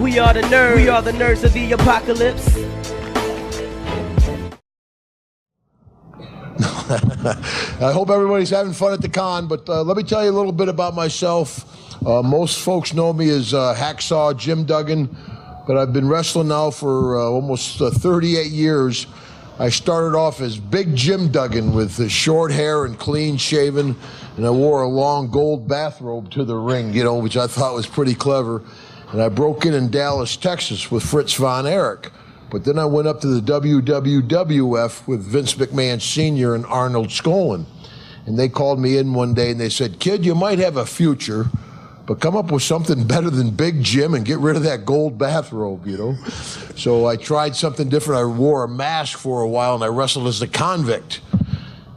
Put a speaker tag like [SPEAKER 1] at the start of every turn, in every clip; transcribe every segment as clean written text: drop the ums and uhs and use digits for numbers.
[SPEAKER 1] We are the nerds. We are the nerds of the apocalypse.
[SPEAKER 2] I hope everybody's having fun at the con, but let me tell you a little bit about myself. Most folks know me as Hacksaw Jim Duggan, but I've been wrestling now for almost 38 years. I started off as Big Jim Duggan with short hair and clean shaven, and I wore a long gold bathrobe to the ring, which I thought was pretty clever. And I broke in Dallas, Texas with Fritz von Erich. But then I went up to the WWF with Vince McMahon Sr. and Arnold Skaaland. And they called me in one day and they said, "Kid, you might have a future, but come up with something better than Big Jim and get rid of that gold bathrobe, So I tried something different. I wore a mask for a while and I wrestled as the Convict.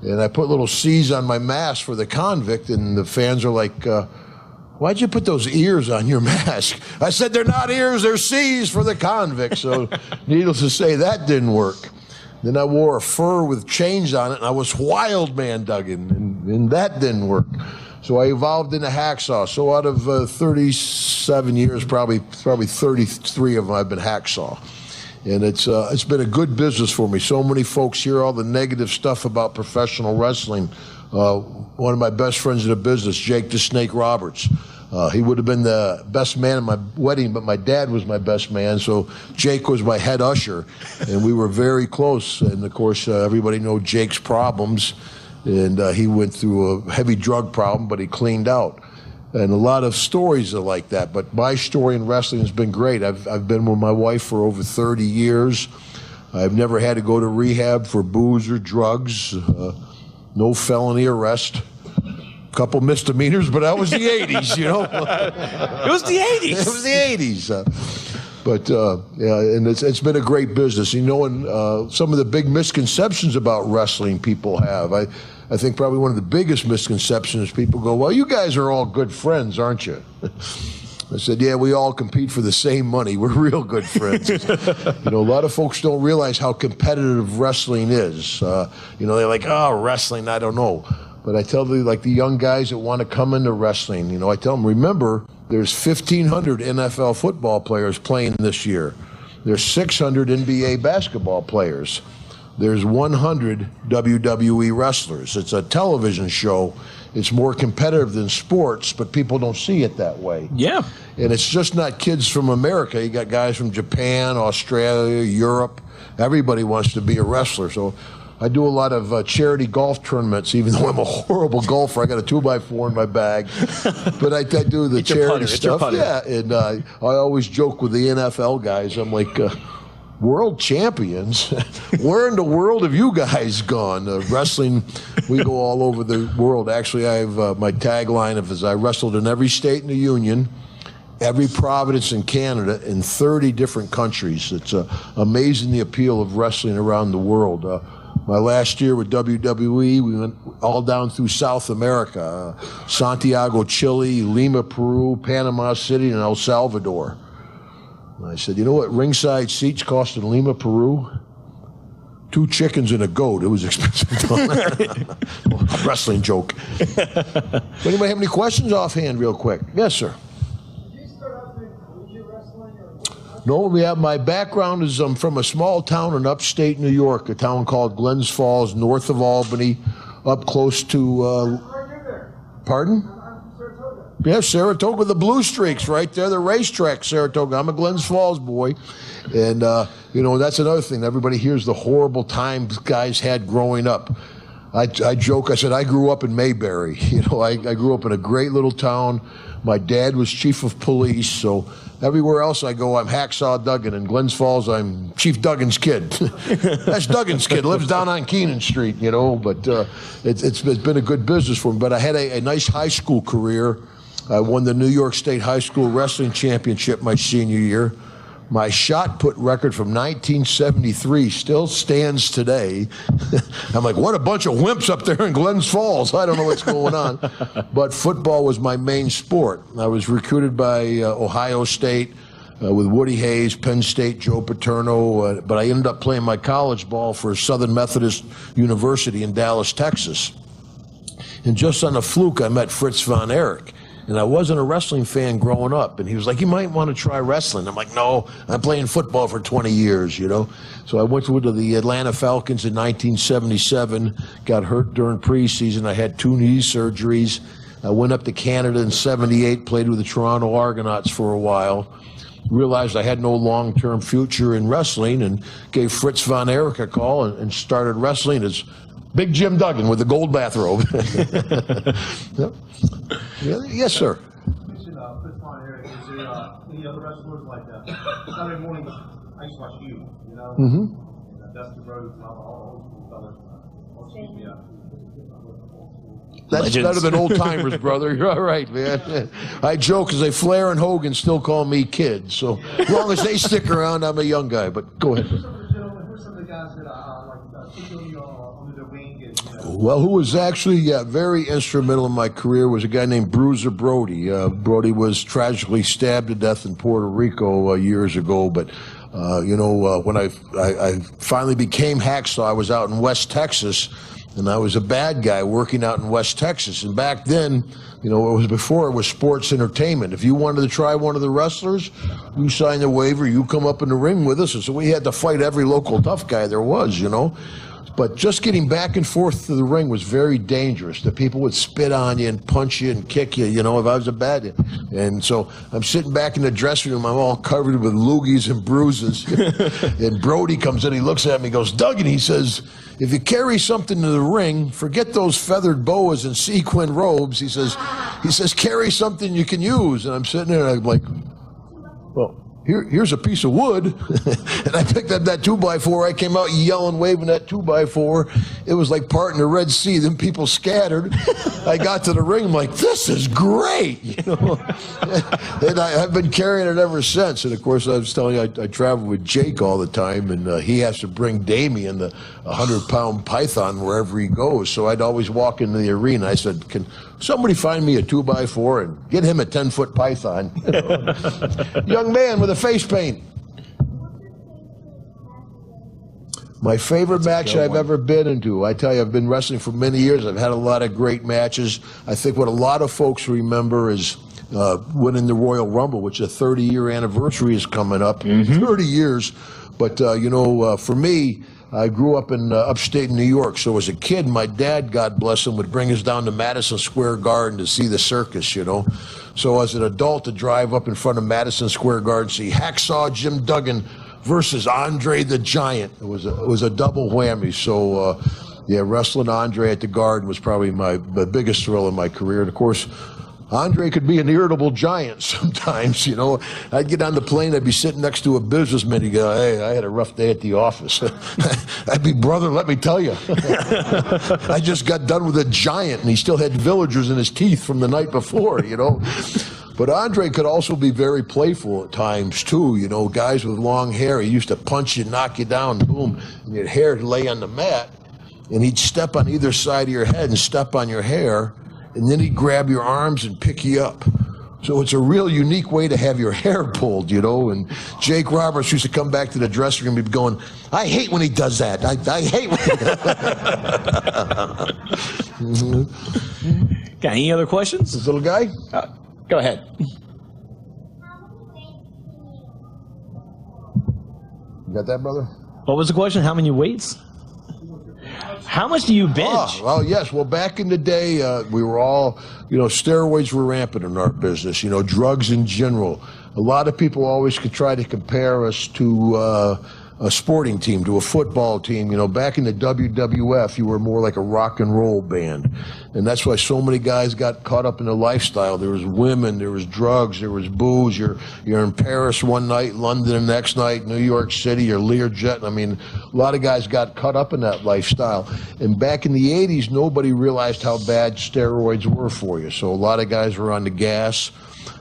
[SPEAKER 2] And I put little C's on my mask for the Convict, and the fans are like, "Why'd you put those ears on your mask?" I said, "They're not ears, they're C's for the Convict." So needless to say, that didn't work. Then I wore a fur with chains on it, and I was Wild Man Duggan, and that didn't work. So I evolved into Hacksaw. So out of 37 years, probably 33 of them I've been Hacksaw. And it's been a good business for me. So many folks hear all the negative stuff about professional wrestling. One of my best friends in the business, Jake the Snake Roberts. He would have been the best man at my wedding, but my dad was my best man, so Jake was my head usher, and we were very close. And of course, everybody knows Jake's problems, and he went through a heavy drug problem, but he cleaned out. And a lot of stories are like that, but my story in wrestling has been great. I've been with my wife for over 30 years. I've never had to go to rehab for booze or drugs. No felony arrest. Couple misdemeanors, but that was the 80s,
[SPEAKER 1] It was the 80s.
[SPEAKER 2] It was the 80s. But and it's been a great business. And some of the big misconceptions about wrestling people have. I think probably one of the biggest misconceptions is people go, "Well, you guys are all good friends, aren't you?" I said, "Yeah, we all compete for the same money. We're real good friends." A lot of folks don't realize how competitive wrestling is. They're like, "Oh, wrestling, I don't know." But I tell the young guys that want to come into wrestling, I tell them, remember, there's 1,500 NFL football players playing this year. There's 600 NBA basketball players. There's 100 WWE wrestlers. It's a television show. It's more competitive than sports, but people don't see it that way.
[SPEAKER 3] Yeah.
[SPEAKER 2] And it's just not kids from America. You got guys from Japan, Australia, Europe. Everybody wants to be a wrestler. So I do a lot of charity golf tournaments, even though I'm a horrible golfer. I got a 2x4 in my bag. But I do the charity stuff. Yeah, and I always joke with the NFL guys. I'm like, world champions? Where in the world have you guys gone? Wrestling, we go all over the world. Actually, I have my tagline is I wrestled in every state in the Union, every province in Canada, in 30 different countries. It's amazing the appeal of wrestling around the world. My last year with WWE, we went all down through South America, Santiago, Chile, Lima, Peru, Panama City, and El Salvador. And I said, "You know what ringside seats cost in Lima, Peru? 2 chickens and a goat." It was expensive. Wrestling joke. Anybody have any questions offhand real quick? Yes, sir. No, my background is I'm from a small town in upstate New York, a town called Glens Falls, north of Albany, up close to, pardon? Yeah, Saratoga, the Blue Streaks right there, the racetrack, Saratoga. I'm a Glens Falls boy. And, that's another thing. Everybody hears the horrible times guys had growing up. I joke, I said, I grew up in Mayberry. I grew up in a great little town. My dad was chief of police, so everywhere else I go, I'm Hacksaw Duggan. In Glens Falls, I'm Chief Duggan's kid. That's Duggan's kid, lives down on Keenan Street, but it's been a good business for me. But I had a nice high school career. I won the New York State High School Wrestling Championship my senior year. My shot put record from 1973 still stands today. I'm like, what a bunch of wimps up there in Glens Falls. I don't know what's going on. But football was my main sport. I was recruited by Ohio State with Woody Hayes, Penn State, Joe Paterno. But I ended up playing my college ball for Southern Methodist University in Dallas, Texas. And just on a fluke, I met Fritz von Erich. And I wasn't a wrestling fan growing up. And he was like, you might want to try wrestling. I'm like, no, I'm playing football for 20 years, you know. So I went to the Atlanta Falcons in 1977, got hurt during preseason. I had 2 knee surgeries. I went up to Canada in 78, played with the Toronto Argonauts for a while. Realized I had no long-term future in wrestling and gave Fritz von Erich a call and started wrestling as Big Jim Duggan with the gold bathrobe. Yep. Yes, sir.
[SPEAKER 3] You mentioned Fritz von Erich. Is there any other wrestlers like Saturday morning? I used to watch you know? Mm-hmm. And Dusty Rhodes and all those fellas. Excuse me.
[SPEAKER 2] That's
[SPEAKER 4] Legends.
[SPEAKER 2] better than old timers, brother. You're all right, man. I joke because Flair and Hogan still call me kid. So as long as they stick around, I'm a young guy. But go ahead.
[SPEAKER 3] Who are some of the guys that particularly under the wing?
[SPEAKER 2] Well, who was actually very instrumental in my career was a guy named Bruiser Brody. Brody was tragically stabbed to death in Puerto Rico years ago. But when I finally became Hacksaw, I was out in West Texas. And I was a bad guy working out in West Texas. And back then, it was before it was sports entertainment. If you wanted to try one of the wrestlers, you sign the waiver, you come up in the ring with us. And so we had to fight every local tough guy there was, But just getting back and forth to the ring was very dangerous. The people would spit on you and punch you and kick you, if I was a bad guy. And so I'm sitting back in the dressing room. I'm all covered with loogies and bruises. And Brody comes in. He looks at me. He goes, Duggan, he says, if you carry something to the ring, forget those feathered boas and sequin robes. He says, carry something you can use. And I'm sitting there and I'm like, well, here's a piece of wood. And I picked up that 2x4. I came out yelling, waving that 2x4. It was like parting the Red Sea. Then people scattered. I got to the ring. I'm like, this is great. And I've been carrying it ever since. And of course, I was telling you, I travel with Jake all the time. And he has to bring Damien, the 100-pound python, wherever he goes. So I'd always walk into the arena. I said, can somebody find me a 2x4 and get him a 10-foot python? Young man with a face paint. My favorite match I've ever been into. I tell you, I've been wrestling for many years. I've had a lot of great matches. I think what a lot of folks remember is winning the Royal Rumble, which the 30-year anniversary is coming up. 30 years. But, for me, I grew up in upstate New York, so as a kid, my dad, God bless him, would bring us down to Madison Square Garden to see the circus, So as an adult, to drive up in front of Madison Square Garden, see Hacksaw Jim Duggan versus Andre the Giant. It was a double whammy. So, wrestling Andre at the Garden was probably the biggest thrill in my career. And, of course, Andre could be an irritable giant sometimes, I'd get on the plane, I'd be sitting next to a businessman, he'd go, hey, I had a rough day at the office. I'd be, brother, let me tell you. I just got done with a giant, and he still had villagers in his teeth from the night before, But Andre could also be very playful at times, too, guys with long hair. He used to punch you, knock you down, boom, and your hair would lay on the mat, and he'd step on either side of your head and step on your hair, and then he'd grab your arms and pick you up. So it's a real unique way to have your hair pulled, and Jake Roberts used to come back to the dressing room and be going, I hate when he does that. I hate when he
[SPEAKER 4] Got any other questions?
[SPEAKER 2] This little guy?
[SPEAKER 4] Go ahead.
[SPEAKER 2] You got that, brother?
[SPEAKER 4] What was the question? How many weights? How much do you bench?
[SPEAKER 2] Well, yes. Well, back in the day, we were all, steroids were rampant in our business, drugs in general. A lot of people always could try to compare us to a sporting team, to a football team. Back in the WWF, you were more like a rock and roll band. And that's why so many guys got caught up in the lifestyle. There was women, there was drugs, there was booze. You're in Paris one night, London the next night, New York City, you're Learjet. A lot of guys got caught up in that lifestyle. And back in the 80s, nobody realized how bad steroids were for you. So a lot of guys were on the gas.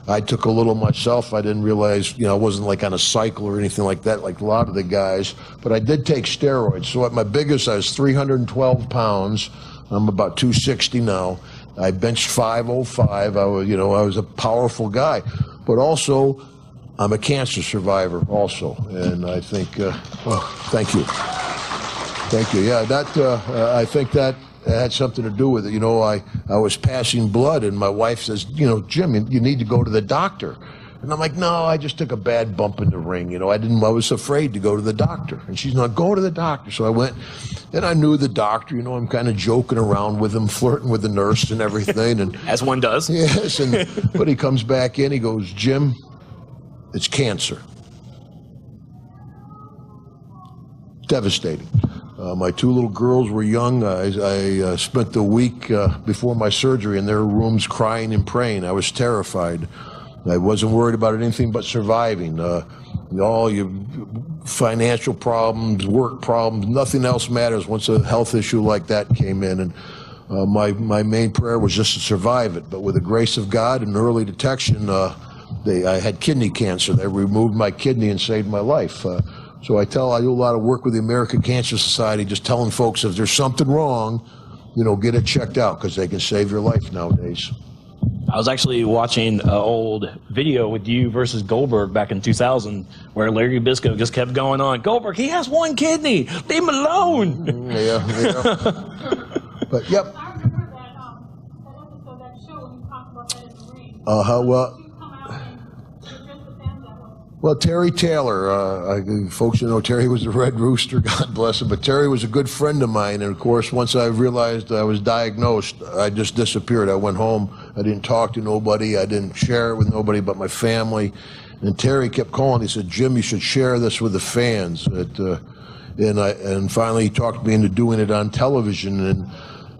[SPEAKER 2] I took a little myself. I didn't realize, I wasn't like on a cycle or anything like that, like a lot of the guys. But I did take steroids. So at my biggest, I was 312 pounds. I'm about 260 now. I benched 505. I was a powerful guy. But also, I'm a cancer survivor also. And I think, thank you. Thank you. Yeah, I think that had something to do with it. You know, I was passing blood, and my wife says, you know, Jim, you need to go to the doctor. And I'm like, no, I just took a bad bump in the ring. You know, I was afraid to go to the doctor. And she's not, go to the doctor. So I went, and I knew the doctor. You know, I'm kind of joking around with him, flirting with the nurse and everything. And
[SPEAKER 4] As one does.
[SPEAKER 2] yes, but he comes back in, he goes, Jim, it's cancer. Devastating. My two little girls were young. I spent the week before my surgery in their rooms crying and praying. I was terrified. I wasn't worried about anything but surviving. All your financial problems, work problems, nothing else matters once a health issue like that came in. And my main prayer was just to survive it. But with the grace of God and early detection, I had kidney cancer. They removed my kidney and saved my life. So I do a lot of work with the American Cancer Society, just telling folks if there's something wrong, you know, get it checked out because they can save your life nowadays.
[SPEAKER 4] I was actually watching an old video with you versus Goldberg back in 2000 where Larry Biscoe just kept going on. Goldberg, he has one kidney. Leave him alone.
[SPEAKER 2] Yeah. But, yep.
[SPEAKER 5] I remember that episode, that show, when you talked about that in the ring.
[SPEAKER 2] Well,
[SPEAKER 5] You come out and address the fans that way.
[SPEAKER 2] well, Terry Taylor, folks you know, Terry was the Red Rooster, God bless him, but Terry was a good friend of mine, and of course, once I realized I was diagnosed, I just disappeared. I went home, I didn't talk to nobody, I didn't share it with nobody but my family, and Terry kept calling, he said, Jim, you should share this with the fans, and finally he talked me into doing it on television, and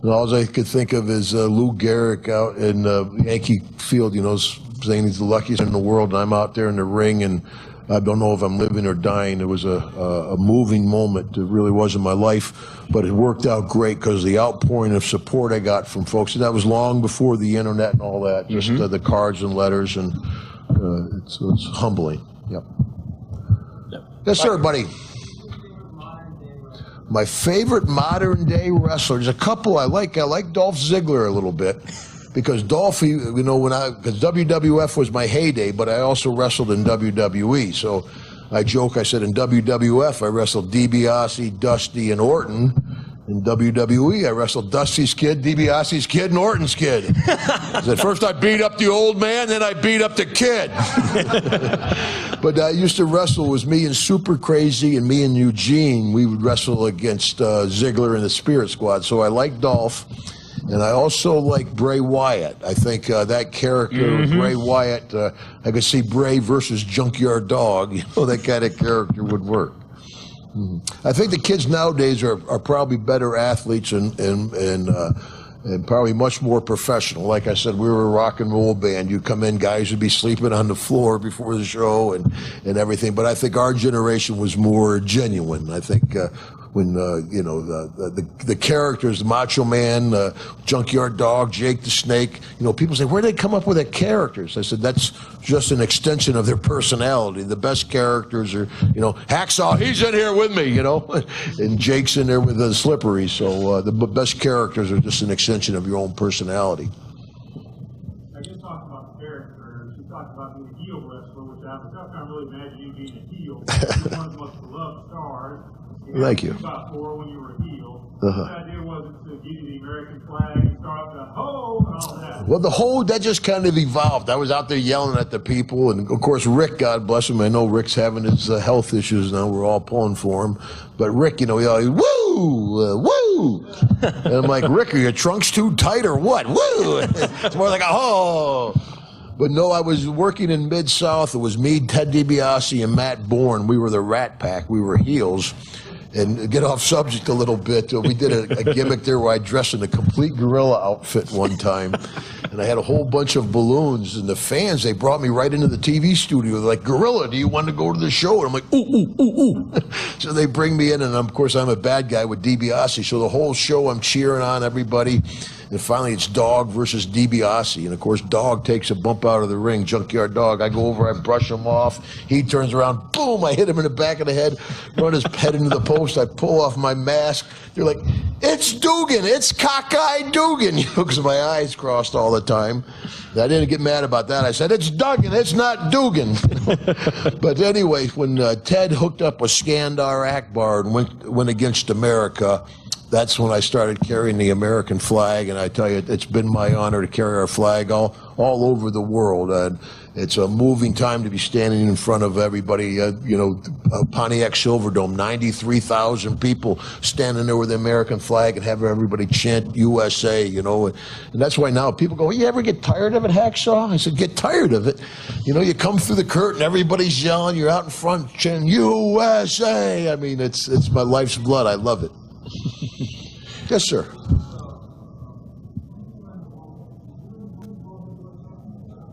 [SPEAKER 2] all I could think of is Lou Gehrig out in Yankee Field, you know, saying he's the luckiest in the world, and I'm out there in the ring, and I don't know if I'm living or dying. It was a moving moment. It really was in my life, but it worked out great because the outpouring of support I got from folks, and that was long before the internet and all that, just the cards and letters, and it's humbling. Yep. Yes, sir, buddy. My favorite modern day wrestler, there's a couple I like. I like Dolph Ziggler a little bit. Because Dolph, you know, because WWF was my heyday, but I also wrestled in WWE. So I joke, I said in WWF, I wrestled DiBiase, Dusty, and Orton. In WWE, I wrestled Dusty's kid, DiBiase's kid, and Orton's kid. I said, first I beat up the old man, then I beat up the kid. But I used to wrestle, it was me and Super Crazy and me and Eugene. We would wrestle against Ziggler and the Spirit Squad. So I like Dolph. And I also like Bray Wyatt. I think that character, Bray Wyatt, I could see Bray versus Junkyard Dog. You know, that kind of character would work. I think the kids nowadays are probably better athletes and probably much more professional. Like I said, we were a rock and roll band. You come in, guys would be sleeping on the floor before the show and everything. But I think our generation was more genuine. I think when you know the characters, the Macho Man, Junkyard Dog, Jake the Snake. You know, people say, where did they come up with their characters? I said that's just an extension of their personality. The best characters are, you know, Hacksaw. He's in here with me, you know, and Jake's in there with the Slippery. So the best characters are just an extension of your own personality.
[SPEAKER 3] I just talked about the characters. You talked about being a heel wrestler, which I can't really imagine you being a heel. You're one of the most beloved stars.
[SPEAKER 2] Thank you.
[SPEAKER 3] About 4 when you were a heel. The idea wasn't to give you the American flag and start the ho and all that.
[SPEAKER 2] Well, the whole, that just kind of evolved. I was out there yelling at the people, and of course, Rick, God bless him. I know Rick's having his health issues now. We're all pulling for him. But Rick, you know, he always, woo, woo. And I'm like, Rick, are your trunks too tight or what? Woo. It's more like a ho. But no, I was working in Mid-South. It was me, Ted DiBiase, and Matt Bourne. We were the Rat Pack. We were heels. And get off subject a little bit, we did a gimmick there where I dressed in a complete gorilla outfit one time. And I had a whole bunch of balloons. And the fans, they brought me right into the TV studio. They're like, Gorilla, do you want to go to the show? And I'm like, ooh, ooh, ooh, ooh. So they bring me in, and of course, I'm a bad guy with DiBiase. So the whole show, I'm cheering on everybody. And finally, it's Dog versus DiBiase. And of course, Dog takes a bump out of the ring, Junkyard Dog. I go over, I brush him off. He turns around, boom, I hit him in the back of the head, run his head into the post. I pull off my mask. They're like, it's Duggan, it's cockeyed Duggan, you know, because my eyes crossed all the time. And I didn't get mad about that. I said, it's Duggan, it's not Duggan. But anyway, when Ted hooked up with Skandar Akbar and went against America, that's when I started carrying the American flag, and I tell you, it's been my honor to carry our flag all over the world. And it's a moving time to be standing in front of everybody. Pontiac Silverdome, 93,000 people standing there with the American flag and have everybody chant USA, and that's why now people go, you ever get tired of it, Hacksaw? I said, get tired of it. You come through the curtain, everybody's yelling, you're out in front chanting USA. I mean, it's my life's blood. I love it. Yes, sir.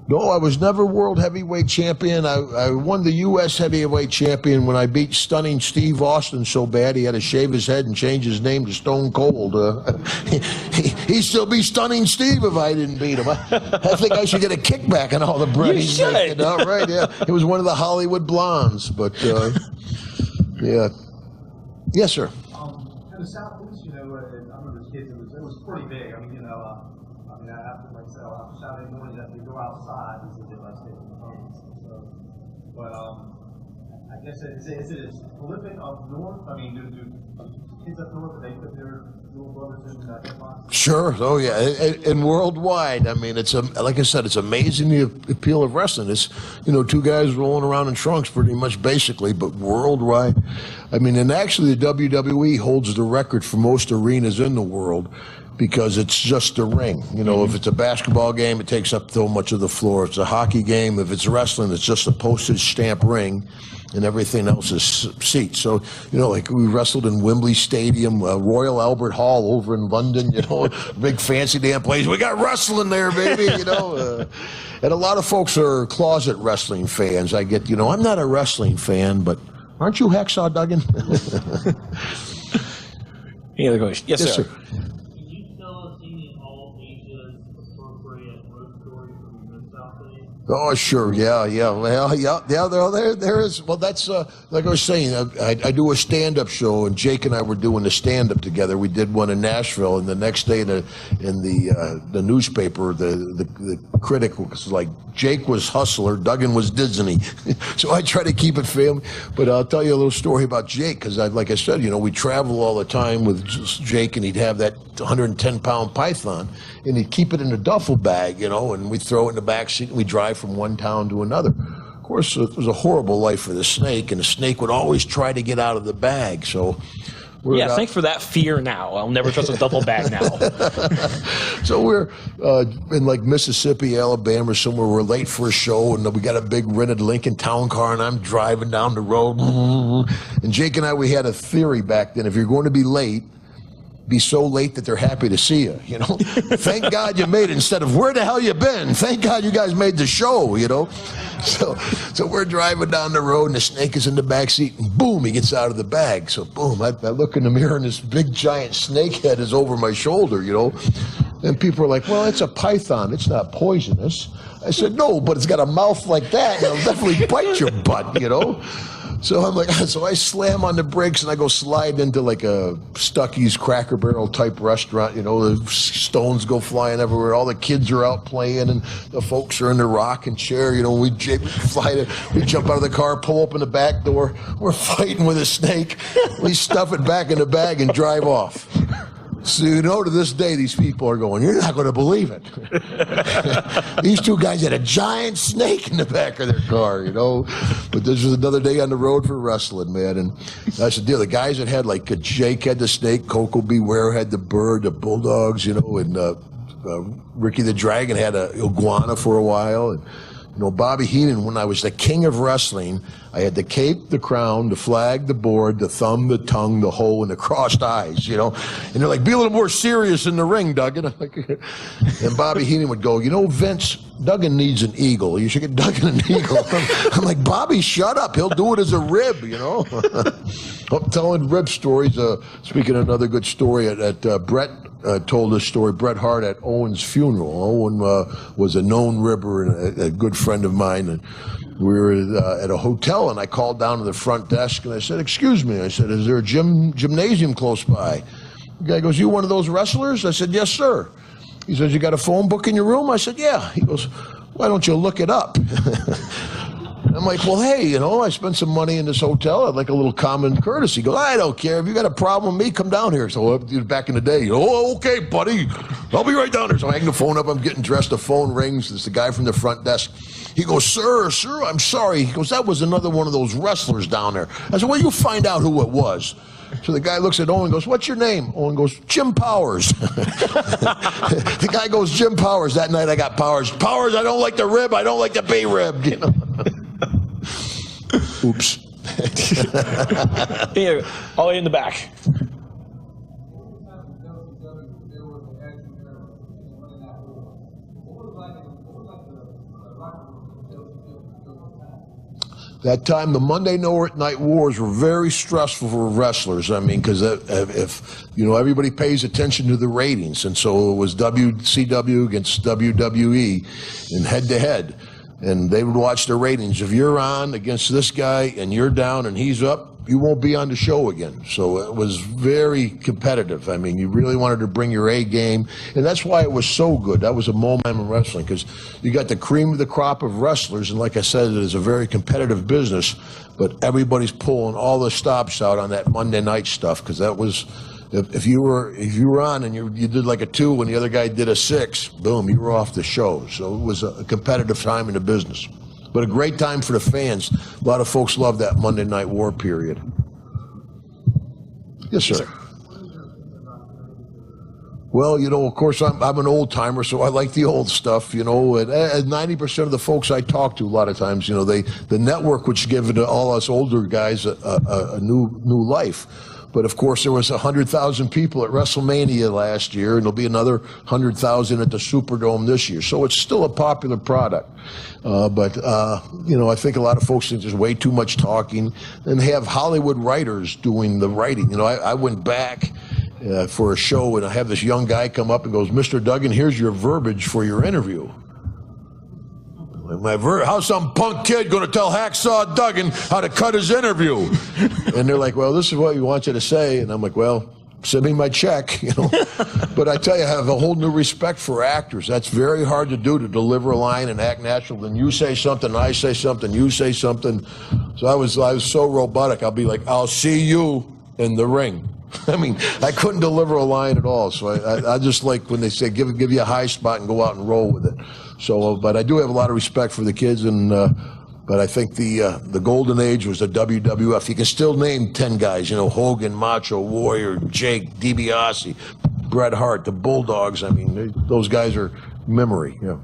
[SPEAKER 2] No, I was never world heavyweight champion. I won the U.S. heavyweight champion when I beat stunning Steve Austin so bad he had to shave his head and change his name to Stone Cold. He'd still be stunning Steve if I didn't beat him. I think I should get a kickback on all the bread he's making. Right, yeah. It was one of the Hollywood blondes, but yeah. Yes, sir.
[SPEAKER 3] In the Southeast, I remember as kids, it was pretty big. After Saturday morning, after you go outside, it's a bit like sticking phones. But I guess is it as prolific up north? I mean, do kids up north, they put their little brothers in hip hop?
[SPEAKER 2] Sure. Oh yeah, and worldwide. I mean, like I said, it's amazing the appeal of wrestling. It's two guys rolling around in trunks, pretty much basically, but worldwide. I mean, and actually, the WWE holds the record for most arenas in the world, because it's just a ring. If it's a basketball game, it takes up so much of the floor. If it's a hockey game, if it's wrestling, it's just a postage stamp ring, and everything else is seats. So, like we wrestled in Wembley Stadium, Royal Albert Hall over in London, big fancy damn place. We got wrestling there, baby, And a lot of folks are closet wrestling fans. I get, I'm not a wrestling fan, but aren't you, Hacksaw Duggan?
[SPEAKER 4] Any other questions? Yes, sir.
[SPEAKER 2] Oh, sure, yeah. Well, yeah. There is. Well, that's like I was saying. I do a stand-up show, and Jake and I were doing a stand-up together. We did one in Nashville, and the next day in the newspaper, the critic was like, Jake was Hustler, Duggan was Disney. So I try to keep it family. But I'll tell you a little story about Jake, because like I said, we travel all the time with Jake, and he'd have that 110-pound python, and he'd keep it in a duffel bag, and we'd throw it in the back seat, and we'd drive from one town to another. Of course, it was a horrible life for the snake, and the snake would always try to get out of the bag. So,
[SPEAKER 4] thanks for that fear now. I'll never trust a duffel bag now.
[SPEAKER 2] So we're in like Mississippi, Alabama, somewhere. We're late for a show, and we got a big rented Lincoln Town Car, and I'm driving down the road. And Jake and I, we had a theory back then: if you're going to be late, be so late that they're happy to see you, Thank God you made it, instead of where the hell you been? Thank God you guys made the show, So we're driving down the road, and the snake is in the back seat, and boom, he gets out of the bag. So boom, I look in the mirror, and this big giant snake head is over my shoulder, And people are like, well, it's a python, it's not poisonous. I said, no, but it's got a mouth like that, and it'll definitely bite your butt, So I'm like, so I slam on the brakes, and I go slide into like a Stuckey's Cracker Barrel type restaurant. The stones go flying everywhere. All the kids are out playing, and the folks are in the rocking chair. We jump out of the car, pull open the back door. We're fighting with a snake. We stuff it back in the bag and drive off. So to this day, these people are going, you're not going to believe it. These two guys had a giant snake in the back of their car, But this was another day on the road for wrestling, man. And that's the deal. The guys that had, like, Jake had the snake, Coco Beware had the bird, the Bulldogs, and Ricky the Dragon had a iguana for a while. And, Bobby Heenan, when I was the king of wrestling, I had the cape, the crown, the flag, the board, the thumb, the tongue, the hole, and the crossed eyes, And they're like, be a little more serious in the ring, Duggan. And Bobby Heenan would go, Vince, Duggan needs an eagle. You should get Duggan an eagle. I'm like, Bobby, shut up. He'll do it as a rib, I'm telling rib stories. Speaking of another good story, at Brett told this story, Bret Hart at Owen's funeral. Owen was a known ribber and a good friend of mine. And we were at a hotel, and I called down to the front desk, and I said, excuse me. I said, is there a gymnasium close by? The guy goes, you one of those wrestlers? I said, yes, sir. He says, you got a phone book in your room? I said, yeah. He goes, why don't you look it up? I'm like, well, hey, you know, I spent some money in this hotel. I'd like a little common courtesy. He goes, I don't care. If you got a problem with me, come down here. So back in the day, oh, okay, buddy. I'll be right down there. So I hang the phone up. I'm getting dressed. The phone rings. It's the guy from the front desk. He goes, sir, I'm sorry. He goes, that was another one of those wrestlers down there. I said, well, you find out who it was. So the guy looks at Owen and goes, what's your name? Owen goes, Jim Powers. The guy goes, Jim Powers. That night I got Powers. Powers, I don't like the rib. I don't like the bay rib. You know? Oops.
[SPEAKER 4] Here, all the way in the back.
[SPEAKER 2] That time, the Monday Night Wars were very stressful for wrestlers. I mean, because if, you know, everybody pays attention to the ratings. And so it was WCW against WWE in head-to-head. And they would watch the ratings. If you're on against this guy and you're down and he's up, you won't be on the show again. So it was very competitive. I mean, you really wanted to bring your A game. And that's why it was so good. That was a moment in wrestling, because you got the cream of the crop of wrestlers. And like I said, it is a very competitive business. But everybody's pulling all the stops out on that Monday night stuff, because that was... If you were on and you did like a 2 and the other guy did a 6, boom, you were off the show. So it was a competitive time in the business. But a great time for the fans. A lot of folks love that Monday Night War period. Yes, sir. Well, you know, of course, I'm an old timer, so I like the old stuff, you know. And 90% of the folks I talk to, a lot of times, you know, the network which give it to all us older guys a new life. But of course, there was 100,000 people at WrestleMania last year, and there'll be another 100,000 at the Superdome this year. So it's still a popular product. But you know, I think a lot of folks think there's way too much talking, and have Hollywood writers doing the writing. You know, I went back for a show, and I have this young guy come up and goes, Mr. Duggan, here's your verbiage for your interview. How's some punk kid going to tell Hacksaw Duggan how to cut his interview? And they're like, well, this is what we want you to say. And I'm like, well, send me my check, you know. But I tell you, I have a whole new respect for actors. That's very hard to do, to deliver a line and act natural. Then you say something, I say something, you say something. So I was so robotic. I'll be like, I'll see you in the ring. I mean, I couldn't deliver a line at all. So I just like when they say give you a high spot and go out and roll with it. So, but I do have a lot of respect for the kids, and but I think the golden age was the WWF. You can still name 10 guys, you know, Hogan, Macho, Warrior, Jake, DiBiase, Bret Hart, the Bulldogs. I mean, those guys are memory. You know.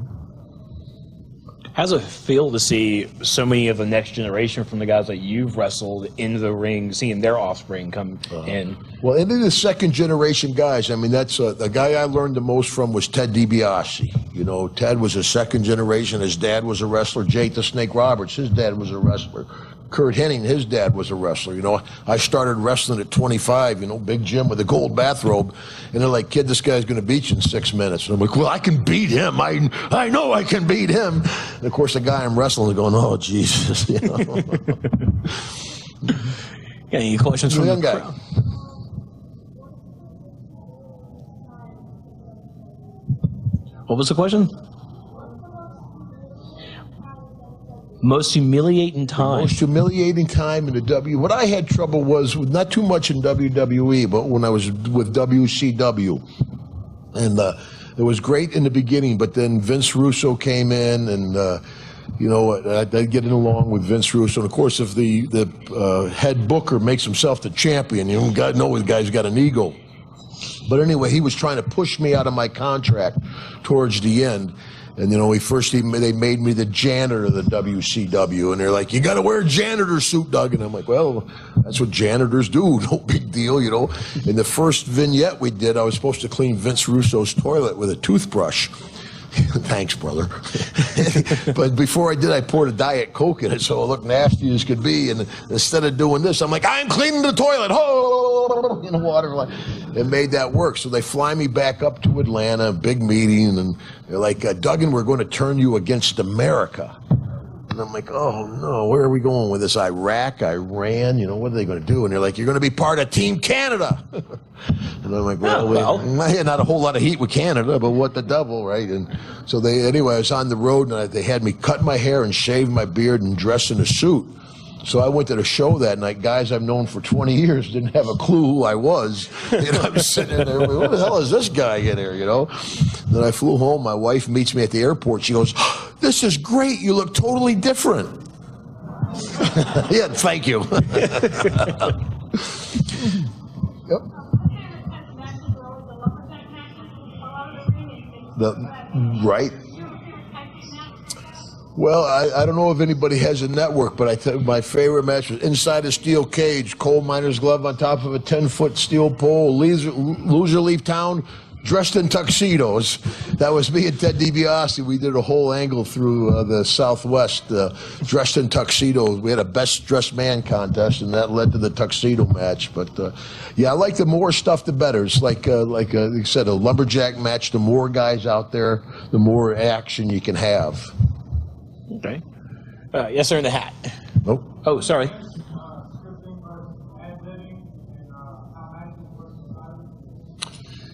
[SPEAKER 4] How does it feel to see so many of the next generation from the guys that you've wrestled into the ring, seeing their offspring come in?
[SPEAKER 2] Well, into the second generation guys, I mean, that's the guy I learned the most from was Ted DiBiase. You know, Ted was a second generation. His dad was a wrestler. Jake the Snake Roberts, his dad was a wrestler. Kurt Hennig, his dad was a wrestler. You know, I started wrestling at 25, you know, big gym with a gold bathrobe. And they're like, kid, this guy's going to beat you in 6 minutes. And I'm like, well, I can beat him. I know I can beat him. And of course, the guy I'm wrestling is going, oh, Jesus. You know?
[SPEAKER 4] Any questions from the young guy? What was the question? Most humiliating time.
[SPEAKER 2] Most humiliating time in the W. What I had trouble was with not too much in WWE, but when I was with WCW. And it was great in the beginning, but then Vince Russo came in, and you know, I getting along with Vince Russo. And of course, if the head booker makes himself the champion, you know, God knows the guy's got an ego. But anyway, he was trying to push me out of my contract towards the end. And, you know, they made me the janitor of the WCW. And they're like, you got to wear a janitor suit, Doug. And I'm like, well, that's what janitors do. No big deal, you know. In the first vignette we did, I was supposed to clean Vince Russo's toilet with a toothbrush. Thanks, brother. But before I did, I poured a Diet Coke in it so it looked nasty as could be. And instead of doing this, I'm like, I'm cleaning the toilet. Oh, in the water. It made that work. So they fly me back up to Atlanta, big meeting, and they're like, Duggan, we're going to turn you against America. And I'm like, oh no, where are we going with this? Iraq, Iran, what are they going to do? And they're like, you're going to be part of Team Canada. And I'm like, well, not a whole lot of heat with Canada, but what the devil, right? And so anyway, I was on the road and they had me cut my hair and shave my beard and dress in a suit. So I went to the show that night. Guys I've known for 20 years didn't have a clue who I was. I'm sitting there, who the hell is this guy in here, Then I flew home. My wife meets me at the airport. She goes, this is great. You look totally different. Yeah, thank you. Yep. Right. Well, I don't know if anybody has a network, but I think my favorite match was inside a steel cage, coal miner's glove on top of a 10-foot steel pole, loser leave town, dressed in tuxedos. That was me and Ted DiBiase. We did a whole angle through the Southwest, dressed in tuxedos. We had a best dressed man contest, and that led to the tuxedo match. But yeah, I like the more stuff, the better. It's like you said, a lumberjack match. The more guys out there, the more action you can have.
[SPEAKER 4] Okay. Yes, sir, in the hat.
[SPEAKER 2] Nope.
[SPEAKER 4] Oh, sorry.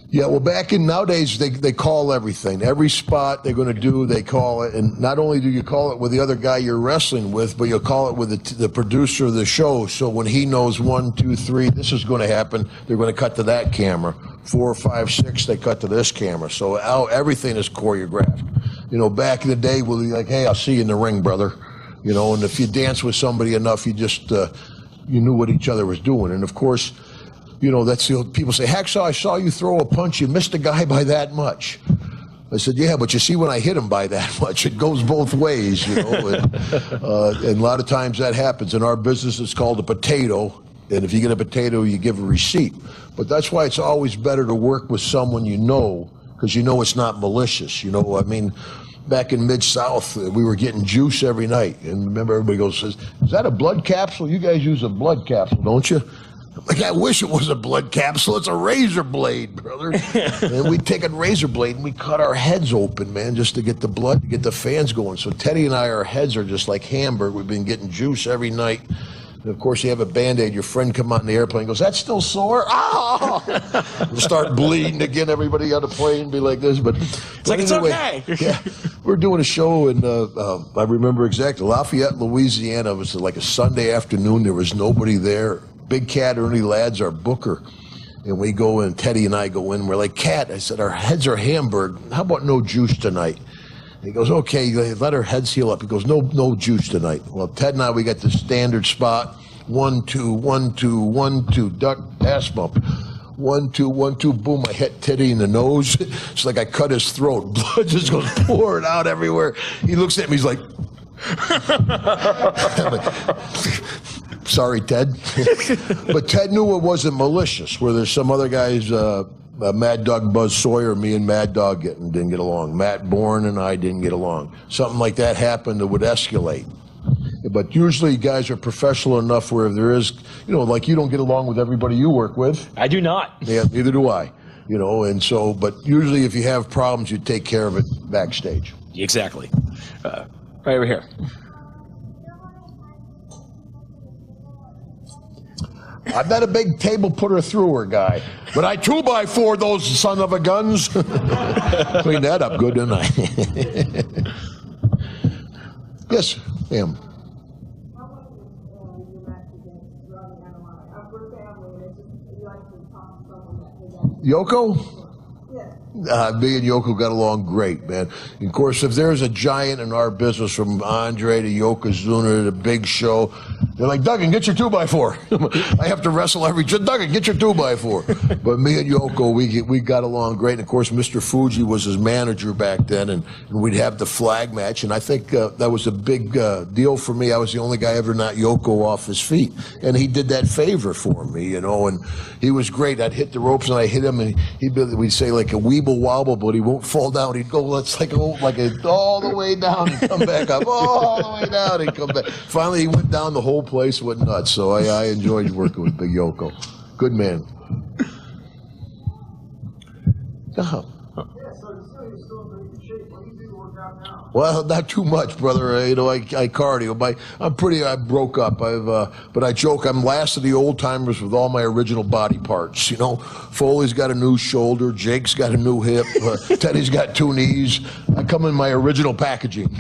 [SPEAKER 2] Yeah, well, nowadays they call everything. Every spot they're going to do, they call it. And not only do you call it with the other guy you're wrestling with, but you'll call it with the producer of the show. So when he knows 1, 2, 3, this is going to happen, they're going to cut to that camera. 4, 5, 6, they cut to this camera. So everything is choreographed. Back in the day, we'll be like, hey, I'll see you in the ring, brother. And if you dance with somebody enough, you just, you knew what each other was doing. And of course, that's people say, Hacksaw, I saw you throw a punch. You missed a guy by that much. I said, yeah, but you see, when I hit him by that much, it goes both ways, And a lot of times that happens. In our business, it's called a potato. And if you get a potato, you give a receipt. But that's why it's always better to work with someone because it's not malicious. Back in Mid-South, we were getting juice every night. And remember, everybody goes, says, is that a blood capsule? You guys use a blood capsule, don't you? Like, I wish it was a blood capsule. It's a razor blade, brother. And we'd take a razor blade and we cut our heads open, man, just to get the blood, to get the fans going. So Teddy and I, our heads are just like Hamburg. We've been getting juice every night. And of course, you have a Band-Aid. Your friend come on the airplane and goes, that's still sore? Ah! We'll start bleeding again. Everybody on the plane be like this. But
[SPEAKER 4] it's like, anyway, it's okay.
[SPEAKER 2] Yeah, we're doing a show in, I remember exactly, Lafayette, Louisiana. It was like a Sunday afternoon. There was nobody there. Big Cat, Ernie Ladd's our booker. And we go in, Teddy and I go in. We're like, Cat, I said, our heads are Hamburg. How about no juice tonight? He goes, okay, let our heads heal up. He goes, no juice tonight. Well, Ted and I, we got the standard spot. 1, 2, 1, 2, 1, 2, duck, ass bump. 1, 2, 1, 2, boom, I hit Teddy in the nose. It's like I cut his throat. Blood just goes pouring out everywhere. He looks at me, he's like, sorry, Ted. But Ted knew it wasn't malicious, where there's some other guys, Mad Dog Buzz Sawyer, me and Mad Dog didn't get along. Matt Bourne and I didn't get along. Something like that happened that would escalate. But usually guys are professional enough where if there is, like you don't get along with everybody you work with.
[SPEAKER 4] I do not.
[SPEAKER 2] Yeah, neither do I. And so, but usually if you have problems, you take care of it backstage.
[SPEAKER 4] Exactly. Right over here.
[SPEAKER 2] I'm not a big table putter thrower guy, but I 2x4 those son of a guns. Clean that up good, didn't I? Yes, ma'am. Yoko? Me and Yoko got along great, man. And of course, if there's a giant in our business, from Andre to Yokozuna to the Big Show, they're like, Duggan, get your 2x4. I have to wrestle Duggan, get your 2x4. But me and Yoko, we got along great. And of course, Mr. Fuji was his manager back then, and we'd have the flag match. And I think that was a big deal for me. I was the only guy ever knocked Yoko off his feet. And he did that favor for me, and he was great. I'd hit the ropes and I hit him, and we'd say like a weeble wobble, but he won't fall down. He'd go, all the way down and come back up, all the way down and come back. Finally, he went down, the whole place went nuts. So I enjoyed working with Big Yoko. Good man.
[SPEAKER 3] Yeah, so you're still in pretty good shape. What do you do to work out now?
[SPEAKER 2] Well, not too much, brother. I cardio. I broke up. But I joke. I'm last of the old timers with all my original body parts. Foley's got a new shoulder. Jake's got a new hip. Teddy's got 2 knees. I come in my original packaging.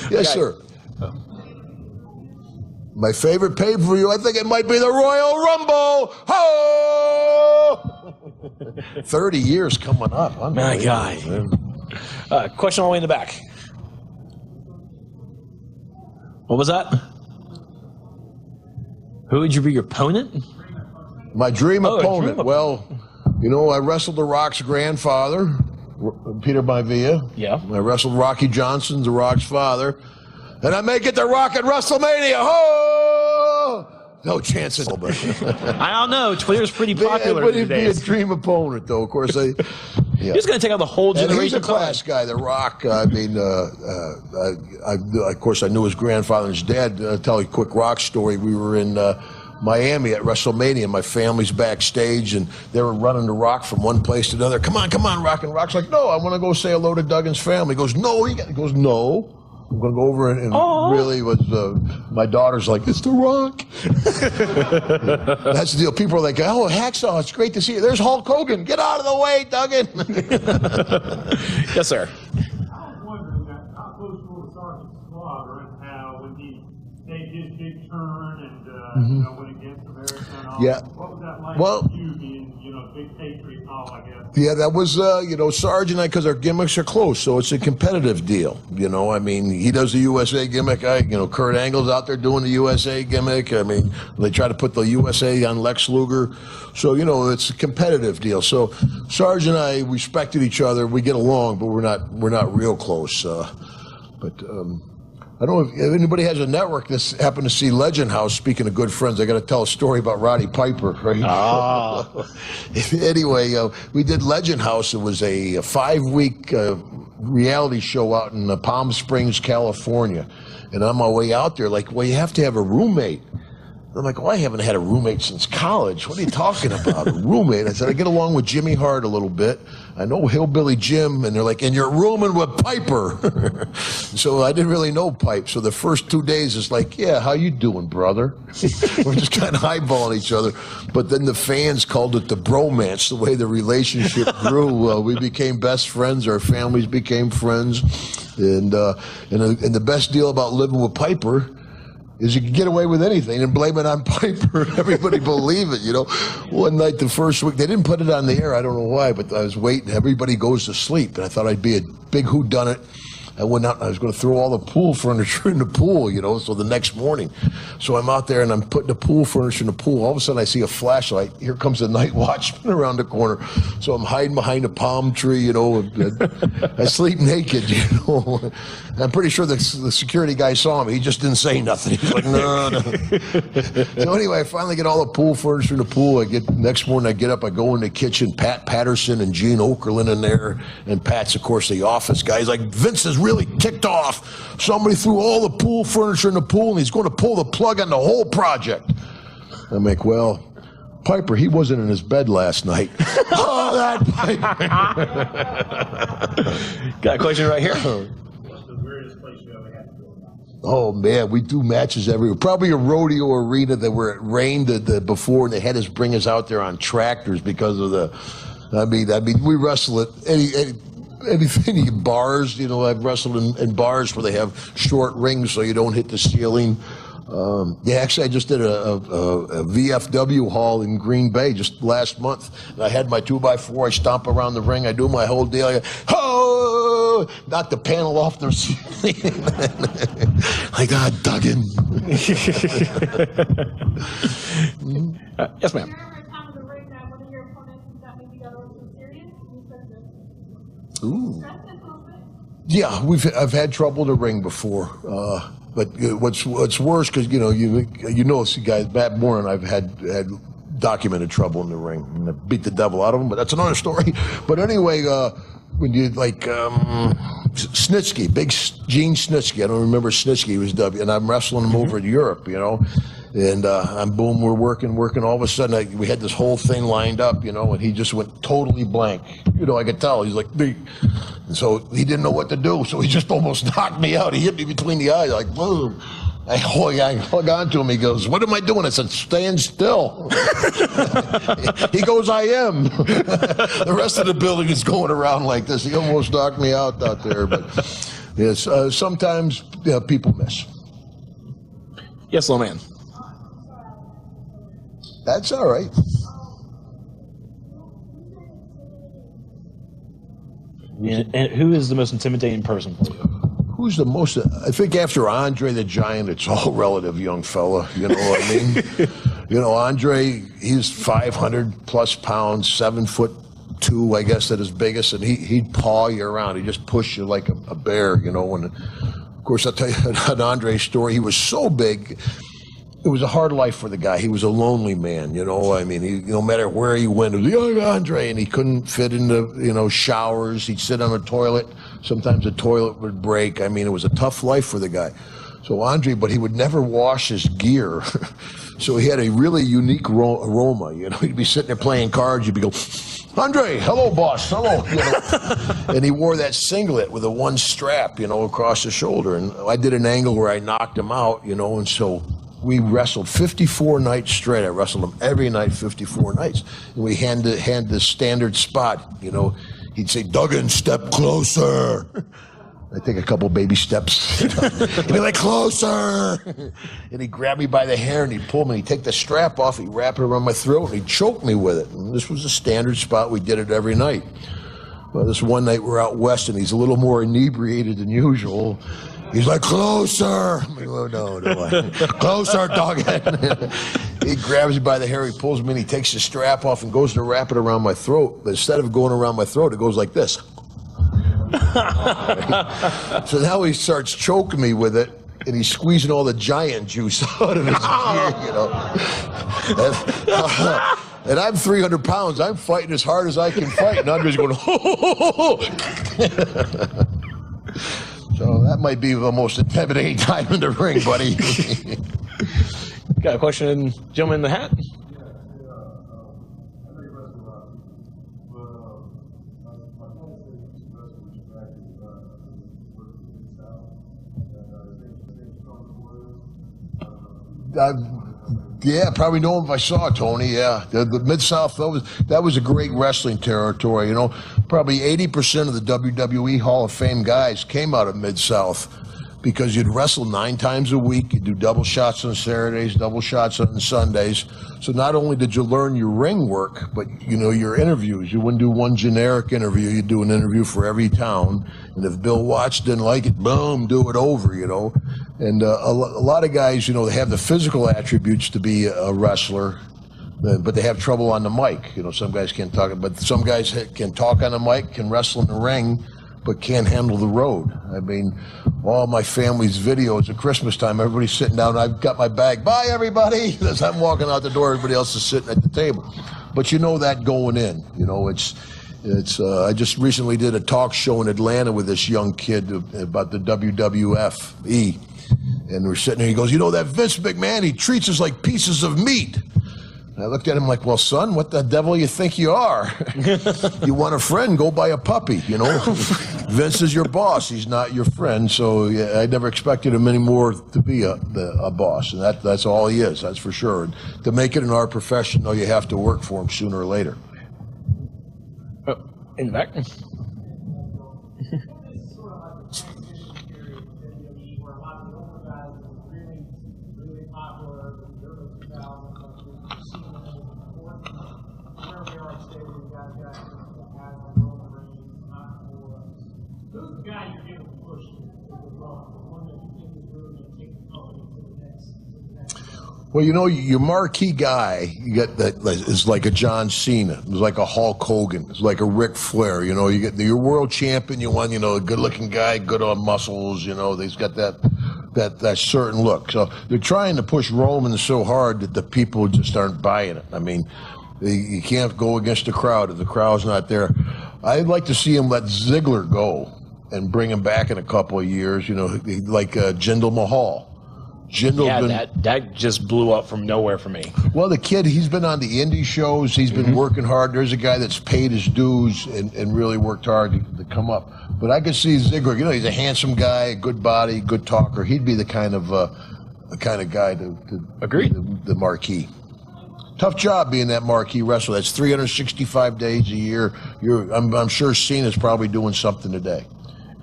[SPEAKER 2] Yes, sir. My favorite pay-per-view, I think it might be the Royal Rumble. Ho! 30 years coming up.
[SPEAKER 4] My God. Question all the way in the back. What was that? Who would you be your opponent?
[SPEAKER 2] My dream opponent.
[SPEAKER 4] Dream
[SPEAKER 2] Well, I wrestled The Rock's grandfather, Peter Maivia.
[SPEAKER 4] Yeah.
[SPEAKER 2] I wrestled Rocky Johnson, The Rock's father. And I may get The Rock at WrestleMania. Ho! No chance at all.
[SPEAKER 4] I don't know. Twitter's pretty popular
[SPEAKER 2] But
[SPEAKER 4] these
[SPEAKER 2] he'd be a
[SPEAKER 4] days.
[SPEAKER 2] dream opponent, though. Of course,
[SPEAKER 4] He's going to take out the whole
[SPEAKER 2] And
[SPEAKER 4] generation.
[SPEAKER 2] he's a class guy, The Rock. Of course, I knew his grandfather and his dad. I'll tell you a quick Rock story. We were in Miami at WrestleMania. My family's backstage, and they were running The Rock from one place to another. Come on, Rock. And Rock's like, no, I want to go say hello to Duggan's family. He goes, no. He goes, no. I'm going to go over and really was, my daughter's like, it's The Rock. That's the deal. People are like, oh, Hacksaw, it's great to see you. There's Hulk Hogan. Get out of the way, Duggan.
[SPEAKER 4] Yes, sir.
[SPEAKER 6] I was wondering how close you were to Sergeant Slaughter and how when he made his big turn and went against America and all.
[SPEAKER 2] Yeah.
[SPEAKER 6] What was that like
[SPEAKER 2] Well,
[SPEAKER 6] for you being, big patriot and all, I guess?
[SPEAKER 2] Yeah, that was, Sarge and I, because our gimmicks are close, so it's a competitive deal. I mean, he does the USA gimmick. Kurt Angle's out there doing the USA gimmick. I mean, they try to put the USA on Lex Luger. So, it's a competitive deal. So Sarge and I respected each other. We get along, but we're not real close. I don't know if anybody has a network that's happened to see Legend House. Speaking of good friends, I got to tell a story about Roddy Piper. Right? Anyway, we did Legend House. It was a 5-week reality show out in Palm Springs, California. And on my way out there, like, well, you have to have a roommate. I'm like, well, I haven't had a roommate since college. What are you talking about? A roommate? I said, I get along with Jimmy Hart a little bit. I know Hillbilly Jim. And they're like, and you're rooming with Piper. So I didn't really know Pipe. So the first 2 days is like, yeah, how you doing, brother? We're just kind of eyeballing each other. But then the fans called it the bromance, the way the relationship grew. We became best friends. Our families became friends. And the best deal about living with Piper is you can get away with anything and blame it on Piper. Everybody believe it, One night, the first week, they didn't put it on the air. I don't know why, but I was waiting. Everybody goes to sleep, and I thought I'd be a big whodunit. I went out and I was going to throw all the pool furniture in the pool, so the next morning. So I'm out there and I'm putting the pool furniture in the pool. All of a sudden I see a flashlight. Here comes the night watchman around the corner. So I'm hiding behind a palm tree, I sleep naked, I'm pretty sure the security guy saw me. He just didn't say nothing. He was like, no. So anyway, I finally get all the pool furniture in the pool. Next morning I get up, I go in the kitchen, Pat Patterson and Gene Okerlund in there. And Pat's, of course, the office guy. He's like, Vince is really ticked off. Somebody threw all the pool furniture in the pool and he's going to pull the plug on the whole project. I'm like, well, Piper, he wasn't in his bed last night. Oh, that Piper.
[SPEAKER 4] Got a question right here.
[SPEAKER 6] What's the weirdest place you ever had to go?
[SPEAKER 2] Oh, man, we do matches everywhere. Probably a rodeo arena that where it rained before and they had us bring us out there on tractors because of we wrestle at anything, bars, I've wrestled in bars where they have short rings so you don't hit the ceiling. Actually, I just did a VFW hall in Green Bay just last month. And I had my 2x4. I stomp around the ring. I do my whole deal. Knock the panel off their ceiling. I got Duggan.
[SPEAKER 4] Yes, ma'am.
[SPEAKER 5] Do you remember a time in the ring that one of your opponents that maybe got a little too serious? You said this.
[SPEAKER 2] Ooh.
[SPEAKER 5] Stress it a little bit.
[SPEAKER 2] Yeah, I've had trouble in the ring before. But what's worse, because see guys, Matt Moore and I've had documented trouble in the ring, and I beat the devil out of him. But that's another story. But anyway, when you Snitsky, big Gene Snitsky, I don't remember Snitsky, he was W, and I'm wrestling him over in Europe, And boom, we're working. All of a sudden, we had this whole thing lined up, and he just went totally blank. I could tell. He's like, and so he didn't know what to do. So he just almost knocked me out. He hit me between the eyes, like, boom. I hung on to him. He goes, "What am I doing?" I said, "Stand still." He goes, "I am." The rest of the building is going around like this. He almost knocked me out there. But yes, sometimes people miss.
[SPEAKER 4] Yes, little man.
[SPEAKER 2] That's all right.
[SPEAKER 4] And who is the most intimidating person for you?
[SPEAKER 2] Who's the most? I think after Andre the Giant, it's all relative, young fella. You know what I mean? Andre, he's 500 plus pounds, 7'2", I guess, at his biggest, and he'd paw you around. He'd just push you like a bear, And of course, I'll tell you an Andre story. He was so big. It was a hard life for the guy. He was a lonely man, I mean, he, no matter where he went, it was young Andre, and he couldn't fit into, showers. He'd sit on a toilet. Sometimes the toilet would break. I mean, it was a tough life for the guy. So Andre, but he would never wash his gear. So he had a really unique aroma, He'd be sitting there playing cards. You'd be going, "Andre, hello, boss, hello." And he wore that singlet with a one strap, across the shoulder. And I did an angle where I knocked him out, and so we wrestled 54 nights straight. I wrestled him every night, 54 nights. And we had the standard spot, He'd say, "Duggan, step closer." I'd take a couple baby steps. He'd be like, "Closer." And he'd grab me by the hair and he'd pull me. He'd take the strap off, he'd wrap it around my throat, and he'd choke me with it. And this was a standard spot. We did it every night. Well, this one night we're out west and he's a little more inebriated than usual. He's like, "Closer." I'm like, "Oh, no. Closer, Duggan." He grabs me by the hair, he pulls me in, he takes the strap off and goes to wrap it around my throat. But instead of going around my throat, it goes like this. So now he starts choking me with it, and he's squeezing all the giant juice out of his gear, And I'm 300 pounds. I'm fighting as hard as I can fight. And Andre's going, "Ho, ho, ho, ho." So that might be the most intimidating time in the ring, buddy.
[SPEAKER 4] Got a question, gentleman in the hat?
[SPEAKER 2] Yeah, probably know him if I saw Tony. Yeah, the Mid-South, that was a great wrestling territory. Probably 80% of the WWE Hall of Fame guys came out of Mid-South because you'd wrestle 9 times a week. You'd do double shots on Saturdays, double shots on Sundays. So not only did you learn your ring work, but your interviews. You wouldn't do one generic interview. You'd do an interview for every town. And if Bill Watts didn't like it, boom, do it over. And a lot of guys, they have the physical attributes to be a wrestler, but they have trouble on the mic. Some guys can't talk, but some guys can talk on the mic, can wrestle in the ring, but can't handle the road. I mean, all my family's videos at Christmas time, everybody's sitting down, I've got my bag, "Bye, everybody." As I'm walking out the door, everybody else is sitting at the table. But that going in, I just recently did a talk show in Atlanta with this young kid about the WWFE. And we're sitting there, he goes, "That Vince McMahon, he treats us like pieces of meat." And I looked at him like, "Well, son, what the devil you think you are? You want a friend, go buy a puppy, Vince is your boss, he's not your friend." So yeah, I never expected him anymore to be a boss. And that's all he is, that's for sure. And to make it in our profession, though, you have to work for him sooner or later.
[SPEAKER 4] In the back.
[SPEAKER 2] Well, your marquee guy, you get that is like a John Cena, it's like a Hulk Hogan, it's like a Ric Flair. You get your world champion, you won. A good-looking guy, good on muscles. He's got that certain look. So they're trying to push Roman so hard that the people just aren't buying it. I mean, you can't go against the crowd if the crowd's not there. I'd like to see him let Ziggler go and bring him back in a couple of years. Like Jinder Mahal. Jindal
[SPEAKER 4] Yeah, that just blew up from nowhere for me.
[SPEAKER 2] Well, the kid, he's been on the indie shows. He's been working hard. There's a guy that's paid his dues and really worked hard to come up. But I could see Ziggler. You know, he's a handsome guy, a good body, good talker. He'd be the kind of guy to
[SPEAKER 4] Agreed.
[SPEAKER 2] The marquee. Tough job being that marquee wrestler. That's 365 days a year. I'm sure Cena's probably doing something today.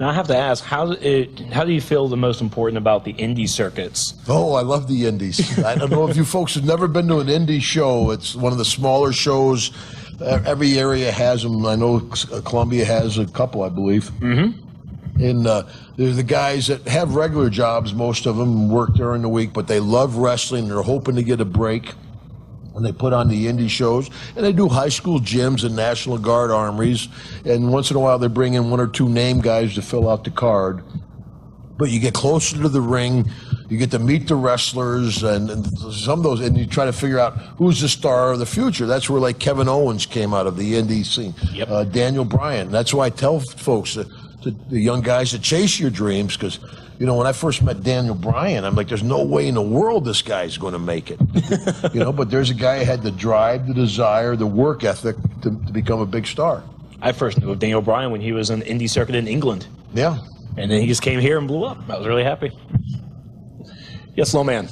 [SPEAKER 4] Now I have to ask, how do you feel the most important about the indie circuits?
[SPEAKER 2] Oh, I love the indies. I don't know if you folks have never been to an indie show. It's one of the smaller shows. Every area has them. I know Columbia has a couple, I believe. Mm-hmm. And there's the guys that have regular jobs, most of them work during the week, but they love wrestling. They're hoping to get a break. And they put on the indie shows, and they do high school gyms and National Guard armories, and once in a while they bring in one or two name guys to fill out the card. But you get closer to the ring, you get to meet the wrestlers, and some of those, and you try to figure out who's the star of the future. That's where like Kevin Owens came out of the indie scene.
[SPEAKER 4] Yep.
[SPEAKER 2] Daniel Bryan. That's why I tell folks, to the young guys, to chase your dreams, because you know, when I first met Daniel Bryan, I'm like, there's no way in the world this guy's going to make it. You know, but there's a guy who had the drive, the desire, the work ethic to become a big star.
[SPEAKER 4] I first knew of Daniel Bryan when he was in the indie circuit in England.
[SPEAKER 2] Yeah.
[SPEAKER 4] And then he just came here and blew up. I was really happy. Yes, Low Man.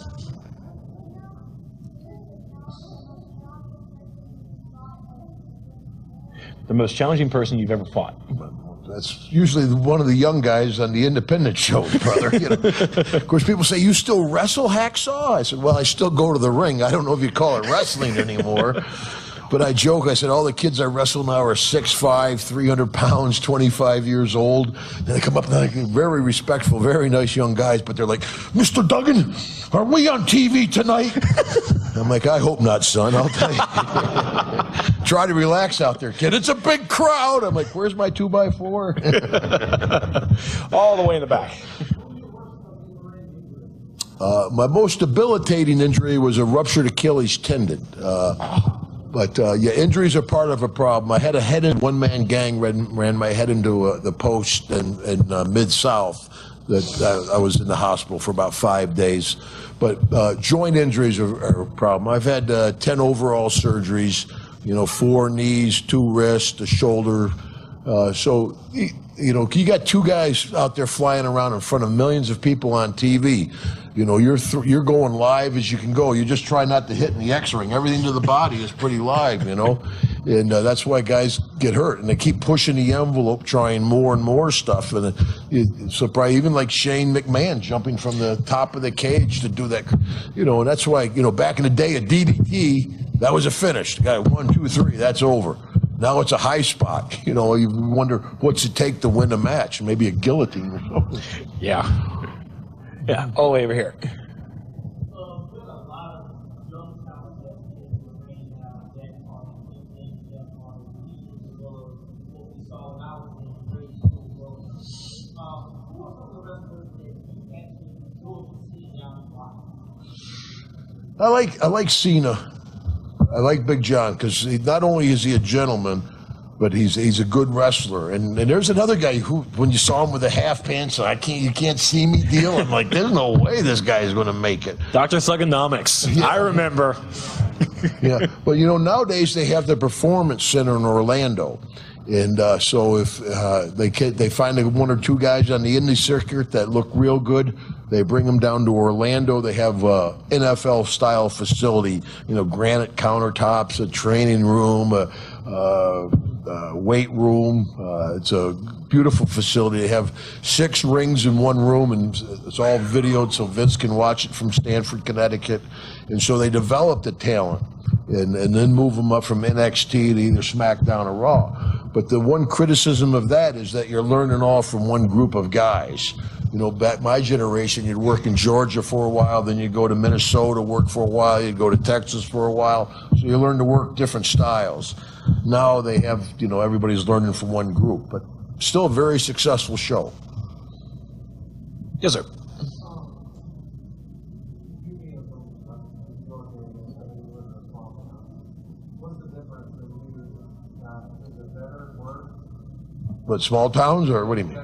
[SPEAKER 4] The most challenging person you've ever fought?
[SPEAKER 2] That's usually one of the young guys on the independent shows, brother. You know? Of course, people say, you still wrestle, Hacksaw? I said, well, I still go to the ring. I don't know if you call it wrestling anymore. But I joke, I said, all the kids I wrestle now are 6'5", 300 pounds, 25 years old. And they come up and they're like, very respectful, very nice young guys. But they're like, Mr. Duggan, are we on TV tonight? I'm like, I hope not, son. I'll tell you. Try to relax out there, kid. It's a big crowd. I'm like, where's my 2x4?
[SPEAKER 4] All the way in the back.
[SPEAKER 2] My most debilitating injury was a ruptured Achilles tendon. But injuries are part of a problem. I had a one-man gang ran my head into the post in Mid-South. That I was in the hospital for about 5 days. But joint injuries are a problem. I've had 10 overall surgeries, 4 knees, 2 wrists, a shoulder. So, you got 2 guys out there flying around in front of millions of people on TV. You're going live as you can go. You just try not to hit in the X-ring. Everything to the body is pretty live, and that's why guys get hurt. And they keep pushing the envelope, trying more and more stuff. And so probably even like Shane McMahon jumping from the top of the cage to do that, and that's why, back in the day at DDT, that was a finish. The guy 1, 2, 3, that's over. Now it's a high spot. You wonder what's it take to win a match. Maybe a guillotine or something.
[SPEAKER 4] Yeah. Yeah, all the way over here.
[SPEAKER 2] I like Cena. I like Big John because not only is he a gentleman, but he's a good wrestler. And there's another guy who, when you saw him with the half pants, you can't see me deal. I'm like, there's no way this guy is going to make it.
[SPEAKER 4] Dr. Thugonomics. Yeah. I remember.
[SPEAKER 2] Yeah, but nowadays they have the Performance Center in Orlando. And so if they find 1 or 2 guys on the indie circuit that look real good, they bring them down to Orlando. They have a NFL-style facility, granite countertops, a training room, weight room. It's a beautiful facility. They have 6 rings in one room, and it's all videoed so Vince can watch it from Stamford, Connecticut. And so they develop the talent and then move them up from NXT to either SmackDown or Raw. But the one criticism of that is that you're learning all from one group of guys. Back my generation, you'd work in Georgia for a while, then you'd go to Minnesota, work for a while, you'd go to Texas for a while. So you learn to work different styles. Now they have, everybody's learning from one group, but still a very successful show.
[SPEAKER 4] Yes, sir.
[SPEAKER 2] But small towns, or what do you mean?